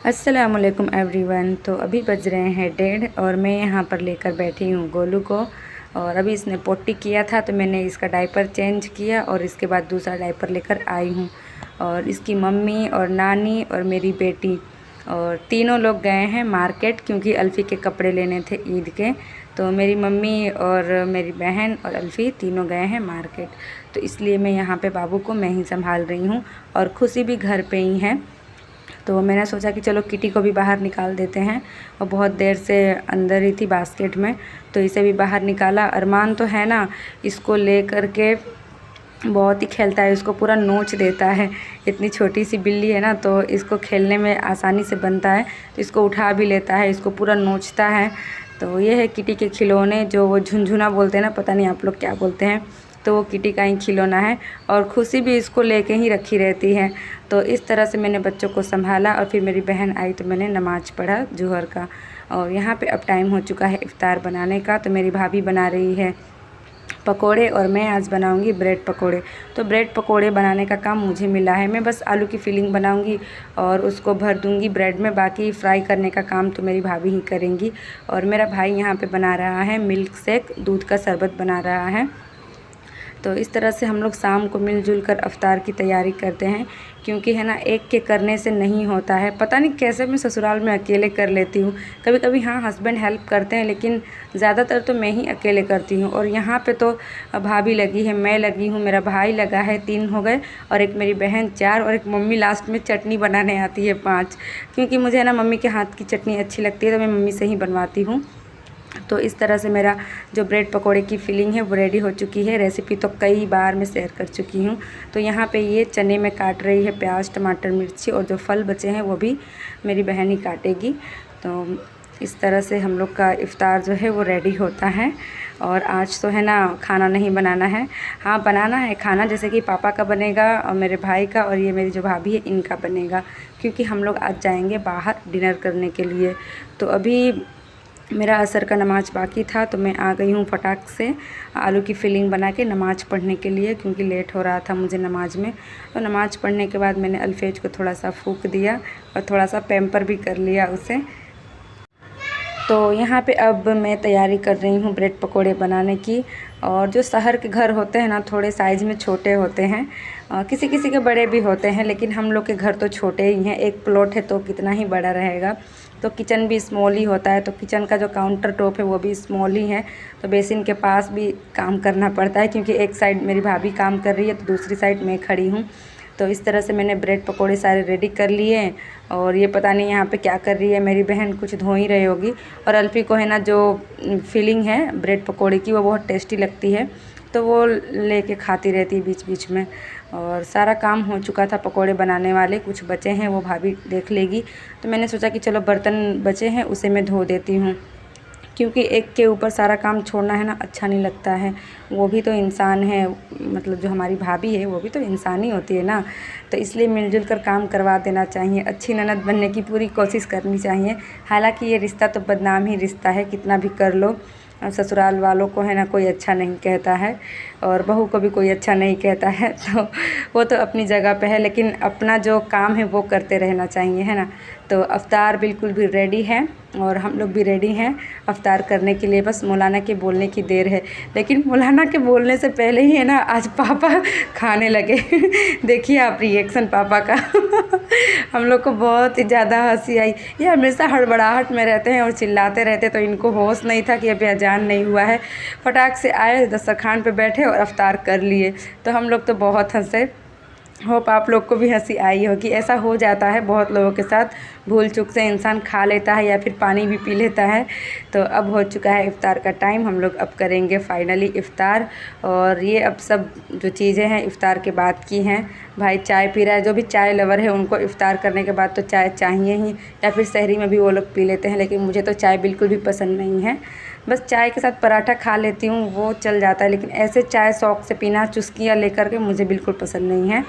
अस्सलामुअलैकुम एवरीवन। तो अभी बज रहे हैं 1:30 और मैं यहाँ पर लेकर बैठी हूँ गोलू को। और अभी इसने पोटी किया था तो मैंने इसका डायपर चेंज किया और इसके बाद दूसरा डायपर लेकर आई हूँ। और इसकी मम्मी और नानी और मेरी बेटी और तीनों लोग गए हैं मार्केट, क्योंकि अल्फ़ी के कपड़े लेने थे ईद के। तो मेरी मम्मी और मेरी बहन और अल्फ़ी तीनों गए हैं मार्केट, तो इसलिए मैं यहाँ पे बाबू को मैं ही संभाल रही हूँ और खुशी भी घर पे ही है। तो मैंने सोचा कि चलो किटी को भी बाहर निकाल देते हैं, और बहुत देर से अंदर ही थी बास्केट में, तो इसे भी बाहर निकाला। अरमान तो है ना, इसको ले कर के बहुत ही खेलता है, इसको पूरा नोच देता है। इतनी छोटी सी बिल्ली है ना, तो इसको खेलने में आसानी से बनता है, तो इसको उठा भी लेता है, इसको पूरा नोचता है। तो ये है किटी के खिलौने, जो वो झुनझुना बोलते हैं ना, पता नहीं आप लोग क्या बोलते हैं, तो वो किटी का ही खिलौना है। और खुशी भी इसको लेके ही रखी रहती है। तो इस तरह से मैंने बच्चों को संभाला, और फिर मेरी बहन आई तो मैंने नमाज़ पढ़ा जुहर का। और यहाँ पे अब टाइम हो चुका है इफ़्तार बनाने का। तो मेरी भाभी बना रही है पकोड़े और मैं आज बनाऊंगी ब्रेड पकोड़े। तो ब्रेड पकोड़े बनाने का काम मुझे मिला है, मैं बस आलू की फिलिंग बनाऊंगी और उसको भर दूंगी ब्रेड में, बाकी फ्राई करने का काम तो मेरी भाभी ही करेंगी। और मेरा भाई यहाँ पे बना रहा है मिल्क शेक, दूध का शरबत बना रहा है। तो इस तरह से हम लोग शाम को मिलजुल कर अफ्तार की तैयारी करते हैं, क्योंकि है ना, एक के करने से नहीं होता है। पता नहीं कैसे मैं ससुराल में अकेले कर लेती हूँ, कभी कभी हाँ हस्बैंड हेल्प करते हैं, लेकिन ज़्यादातर तो मैं ही अकेले करती हूँ। और यहाँ पे तो भाभी लगी है, मैं लगी हूँ, मेरा भाई लगा है, 3 हो गए, और एक मेरी बहन 4, और एक मम्मी लास्ट में चटनी बनाने आती है 5, क्योंकि मुझे है ना मम्मी के हाथ की चटनी अच्छी लगती है, तो मैं मम्मी से ही बनवाती हूँ। तो इस तरह से मेरा जो ब्रेड पकोड़े की फिलिंग है वो रेडी हो चुकी है। रेसिपी तो कई बार मैं शेयर कर चुकी हूँ। तो यहाँ पे ये चने में काट रही है प्याज, टमाटर, मिर्ची, और जो फल बचे हैं वो भी मेरी बहन ही काटेगी। तो इस तरह से हम लोग का इफ़्तार जो है वो रेडी होता है। और आज तो है ना खाना नहीं बनाना है, हाँ बनाना है खाना, जैसे कि पापा का बनेगा और मेरे भाई का, और ये मेरी जो भाभी है इनका बनेगा, क्योंकि हम लोग आज जाएंगे बाहर डिनर करने के लिए। तो अभी मेरा असर का नमाज़ बाकी था, तो मैं आ गई हूँ फटाक से आलू की फिलिंग बना के नमाज़ पढ़ने के लिए, क्योंकि लेट हो रहा था मुझे नमाज़ में। तो नमाज़ पढ़ने के बाद मैंने अल्फेज को थोड़ा सा फूंक दिया और थोड़ा सा पैम्पर भी कर लिया उसे। तो यहाँ पे अब मैं तैयारी कर रही हूँ ब्रेड पकोड़े बनाने की। और जो शहर के घर होते हैं ना, थोड़े साइज़ में छोटे होते हैं, किसी किसी के बड़े भी होते हैं, लेकिन हम लोग के घर तो छोटे ही हैं। एक प्लॉट है तो कितना ही बड़ा रहेगा। तो किचन भी स्मॉल ही होता है, तो किचन का जो काउंटर टॉप है वो भी स्मॉल ही है। तो बेसिन के पास भी काम करना पड़ता है, क्योंकि एक साइड मेरी भाभी काम कर रही है तो दूसरी साइड मैं खड़ी हूँ। तो इस तरह से मैंने ब्रेड पकोड़े सारे रेडी कर लिए। और ये पता नहीं यहाँ पे क्या कर रही है मेरी बहन, कुछ धो ही रही होगी। और अल्फ़ी को है ना जो फीलिंग है ब्रेड पकोड़े की वो बहुत टेस्टी लगती है, तो वो लेके खाती रहती है बीच बीच में। और सारा काम हो चुका था पकोड़े बनाने वाले, कुछ बचे हैं वो भाभी देख लेगी। तो मैंने सोचा कि चलो बर्तन बचे हैं उसे मैं धो देती हूँ, क्योंकि एक के ऊपर सारा काम छोड़ना है ना अच्छा नहीं लगता है। वो भी तो इंसान है, मतलब जो हमारी भाभी है वो भी तो इंसान ही होती है ना। तो इसलिए मिलजुल कर काम करवा देना चाहिए, अच्छी ननद बनने की पूरी कोशिश करनी चाहिए। हालांकि ये रिश्ता तो बदनाम ही रिश्ता है, कितना भी कर लो। और ससुराल वालों को है ना कोई अच्छा नहीं कहता है, और बहू को भी कोई अच्छा नहीं कहता है, तो वो तो अपनी जगह पे है, लेकिन अपना जो काम है वो करते रहना चाहिए, है ना। तो अफ्तार बिल्कुल भी रेडी है और हम लोग भी रेडी हैं अफ्तार करने के लिए, बस मौलाना के बोलने की देर है। लेकिन मौलाना के बोलने से पहले ही है ना आज पापा खाने लगे देखिए आप रिएक्शन पापा का हम लोग को बहुत ही ज़्यादा हंसी आई। ये हमेशा हड़बड़ाहट में रहते हैं और चिल्लाते रहते, तो इनको होश नहीं था कि अभी अजान नहीं हुआ है। फटाक से आए, दस्तरखान पे बैठे और अफ्तार कर लिए। तो हम लोग तो बहुत हंसे, होप आप लोग को भी हंसी आई होगी। ऐसा हो जाता है बहुत लोगों के साथ, भूल चूक से इंसान खा लेता है या फिर पानी भी पी लेता है। तो अब हो चुका है इफ़्तार का टाइम, हम लोग अब करेंगे फाइनली इफ़्तार। और ये अब सब जो चीज़ें हैं इफ़्तार के बाद की हैं। भाई चाय पी रहा है, जो भी चाय लवर है उनको इफ़्तार करने के बाद तो चाय चाहिए ही, या फिर सहरी में भी वो लोग पी लेते हैं, लेकिन मुझे तो चाय बिल्कुल भी पसंद नहीं है। बस चाय के साथ पराठा खा लेती हूँ, वो चल जाता है, लेकिन ऐसे चाय शौक़ से पीना, चुस्कियाँ लेकर के, मुझे बिल्कुल पसंद नहीं है।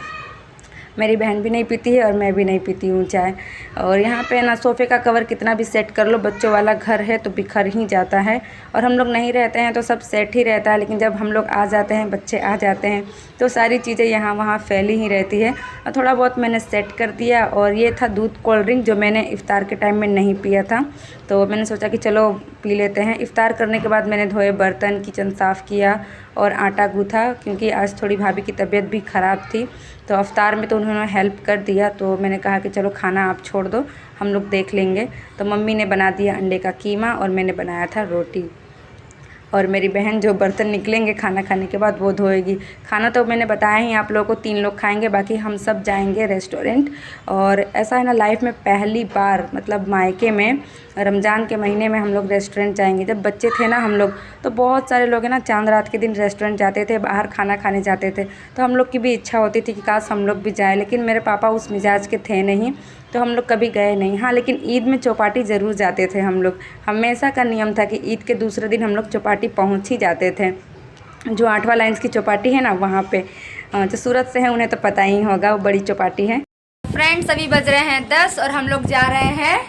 मेरी बहन भी नहीं पीती है और मैं भी नहीं पीती हूँ चाय। और यहाँ पे ना सोफ़े का कवर कितना भी सेट कर लो, बच्चों वाला घर है तो बिखर ही जाता है। और हम लोग नहीं रहते हैं तो सब सेट ही रहता है, लेकिन जब हम लोग आ जाते हैं, बच्चे आ जाते हैं, तो सारी चीज़ें यहाँ वहाँ फैली ही रहती है। और थोड़ा बहुत मैंने सेट कर दिया। और ये था दूध कोल्ड ड्रिंक जो मैंने इफ़्तार के टाइम में नहीं पिया था, तो मैंने सोचा कि चलो पी लेते हैं। इफ़्तार करने के बाद मैंने धोए बर्तन, किचन साफ़ किया और आटा गूँथा, क्योंकि आज थोड़ी भाभी की तबीयत भी ख़राब थी। तो इफ़्तार में तो उन्होंने हेल्प कर दिया, तो मैंने कहा कि चलो खाना आप छोड़ दो, हम लोग देख लेंगे। तो मम्मी ने बना दिया अंडे का कीमा और मैंने बनाया था रोटी। और मेरी बहन जो बर्तन निकलेंगे खाना खाने के बाद वो धोएगी। खाना तो मैंने बताया ही आप लोगों को, 3 लोग खाएंगे, बाकी हम सब जाएंगे रेस्टोरेंट। और ऐसा है ना, लाइफ में पहली बार मतलब मायके में रमज़ान के महीने में हम लोग रेस्टोरेंट जाएंगे। जब बच्चे थे ना हम लोग, तो बहुत सारे लोग हैं ना चांद रात के दिन रेस्टोरेंट जाते थे, बाहर खाना खाने जाते थे। तो हम लोग की भी इच्छा होती थी कि काश हम लोग भी जाएँ, लेकिन मेरे पापा उस मिजाज के थे नहीं, तो हम लोग कभी गए नहीं। हाँ, लेकिन ईद में चौपाटी ज़रूर जाते थे हम लोग। हमेशा का नियम था कि ईद के दूसरे दिन हम लोग चौपाटी पहुँच ही जाते थे। जो 8वां लाइन्स की चौपाटी है ना, वहाँ पे जो सूरत से है उन्हें तो पता ही होगा, वो बड़ी चौपाटी है। फ्रेंड्स, अभी बज रहे हैं 10 और हम लोग जा रहे हैं,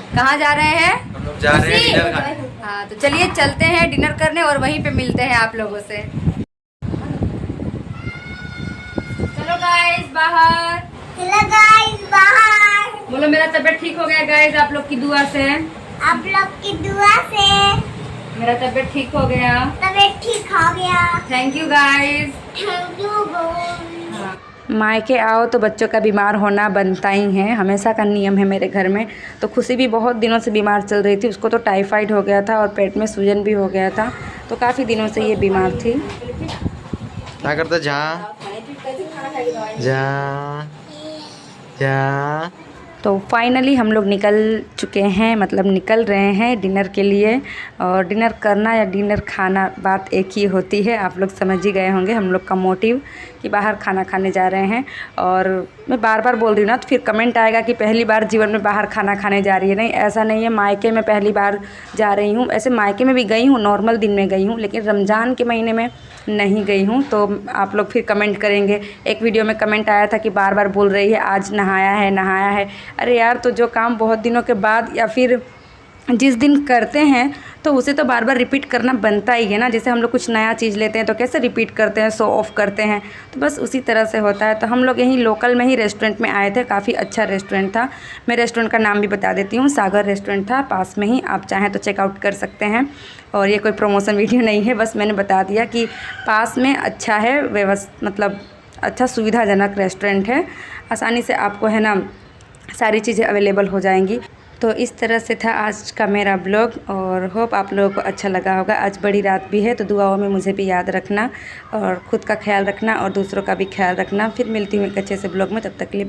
कहाँ जा रहे हैं? हम लोग जा रहे हैं डिनर करने। हाँ, तो चलिए चलते हैं डिनर करने और वहीं पे मिलते हैं आप लोगों से। चलो गाइस बाहर, बोलो मेरा तबीयत ठीक हो गया गाइस, आप लोग की दुआ से। आप लोग की दुआ से मेरा तबीयत ठीक हो गया। तबीयत ठीक हो गया। Thank you guys. Thank you. मायके आओ तो बच्चों का बीमार होना बनता ही है, हमेशा का नियम है मेरे घर में। तो खुशी भी बहुत दिनों से बीमार चल रही थी, उसको तो टाइफाइड हो गया था और पेट में सूजन भी हो गया था, तो काफ़ी दिनों से ये बीमार थी। क्या करते? जा जा जा। तो फाइनली हम लोग निकल चुके हैं, मतलब निकल रहे हैं डिनर के लिए। और डिनर करना या डिनर खाना बात एक ही होती है, आप लोग समझ ही गए होंगे हम लोग का मोटिव कि बाहर खाना खाने जा रहे हैं। और मैं बार बार बोल रही हूँ ना, तो फिर कमेंट आएगा कि पहली बार जीवन में बाहर खाना खाने जा रही है। नहीं, ऐसा नहीं है, मायके में पहली बार जा रही हूँ। ऐसे मायके में भी गई हूँ, नॉर्मल दिन में गई हूँ, लेकिन रमज़ान के महीने में नहीं गई हूँ। तो आप लोग फिर कमेंट करेंगे। एक वीडियो में कमेंट आया था कि बार बार बोल रही है आज नहाया है नहाया है। अरे यार, तो जो काम बहुत दिनों के बाद या फिर जिस दिन करते हैं तो उसे तो बार बार रिपीट करना बनता ही है ना। जैसे हम लोग कुछ नया चीज़ लेते हैं तो कैसे रिपीट करते हैं, शो ऑफ करते हैं, तो बस उसी तरह से होता है। तो हम लोग यहीं लोकल में ही रेस्टोरेंट में आए थे, काफ़ी अच्छा रेस्टोरेंट था। मैं रेस्टोरेंट का नाम भी बता देती हूँ, सागर रेस्टोरेंट था, पास में ही, आप चाहें तो चेकआउट कर सकते हैं। और ये कोई प्रमोशन वीडियो नहीं है, बस मैंने बता दिया कि पास में अच्छा है, मतलब अच्छा सुविधाजनक रेस्टोरेंट है, आसानी से आपको है ना सारी चीज़ें अवेलेबल हो जाएंगी। तो इस तरह से था आज का मेरा ब्लॉग और होप आप लोगों को अच्छा लगा होगा। आज बड़ी रात भी है, तो दुआओं में मुझे भी याद रखना और ख़ुद का ख्याल रखना और दूसरों का भी ख्याल रखना। फिर मिलती हूँ एक अच्छे से ब्लॉग में, तब तक के लिए